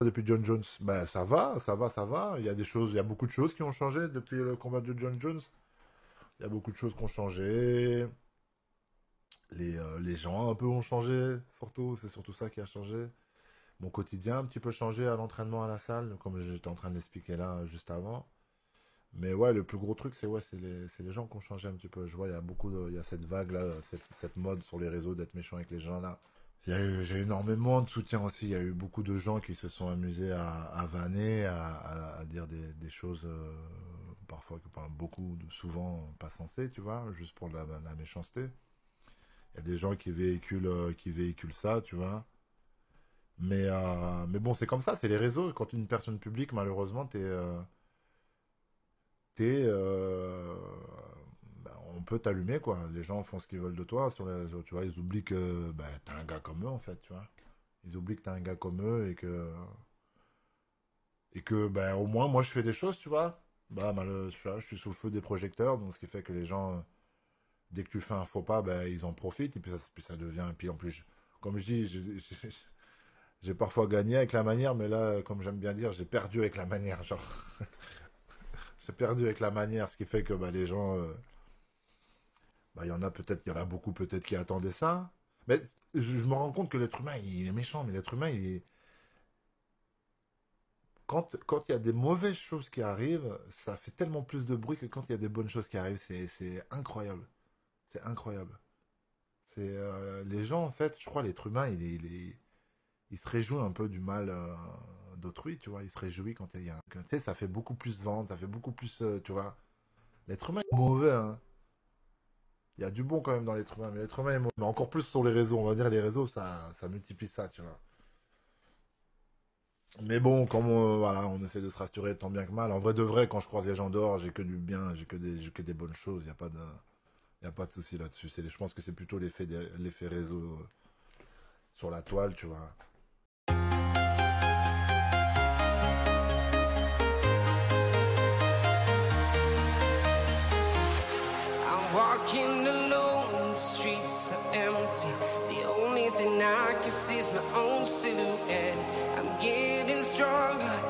depuis John Jones? Ben, ça va, ça va, ça va. Il y a des choses, il y a beaucoup de choses qui ont changé depuis le combat de John Jones. Il y a beaucoup de choses qui ont changé. Les gens un peu ont changé, surtout. C'est surtout ça qui a changé. Mon quotidien a un petit peu changé à l'entraînement à la salle, comme j'étais en train de l'expliquer là juste avant. Mais ouais, le plus gros truc, c'est les gens qui ont changé un petit peu. Je vois, il y a cette vague là, cette mode sur les réseaux d'être méchant avec les gens là. J'ai énormément de soutien aussi. Il y a eu beaucoup de gens qui se sont amusés à vanner, à dire des choses parfois, enfin, beaucoup, souvent pas sensées, tu vois, juste pour la méchanceté. Il y a des gens qui véhiculent ça, tu vois. Mais bon, c'est comme ça, c'est les réseaux. Quand une personne publique, malheureusement, t'es, on peut t'allumer, quoi. Les gens font ce qu'ils veulent de toi sur les réseaux, tu vois. Ils oublient que t'es un gars comme eux, en fait, tu vois. Ils oublient que t'es un gars comme eux et que au moins, moi, je fais des choses, tu vois. Tu vois, je suis sous le feu des projecteurs, donc ce qui fait que les gens, dès que tu fais un faux pas, ils en profitent, et puis ça devient. Et puis en plus, comme je dis, j'ai parfois gagné avec la manière, mais là, comme j'aime bien dire, j'ai perdu avec la manière, genre. J'ai perdu avec la manière, ce qui fait que les gens, il y en a beaucoup peut-être qui attendaient ça. Mais je me rends compte que l'être humain, il est méchant, mais l'être humain, quand il y a des mauvaises choses qui arrivent, ça fait tellement plus de bruit que quand il y a des bonnes choses qui arrivent. C'est incroyable. C'est incroyable. Les gens, en fait, je crois, l'être humain, il se réjouit un peu du mal d'autrui, tu vois. Il se réjouit quand il y a. Tu sais, ça fait beaucoup plus vendre, ça fait beaucoup plus, tu vois. L'être humain est mauvais, hein. Il y a du bon quand même dans l'être humain, mais l'être humain est mauvais. Mais encore plus sur les réseaux, on va dire les réseaux, ça multiplie ça, tu vois. Mais bon, comme voilà, on essaie de se rassurer tant bien que mal. En vrai de vrai, quand je croise les gens dehors, j'ai que du bien, j'ai que des bonnes choses. Il y a pas de souci là-dessus. Je pense que c'est plutôt l'effet réseau sur la toile, tu vois. I'm walking alone, the streets are empty. The only thing I can see is my own silhouette. I'm getting stronger,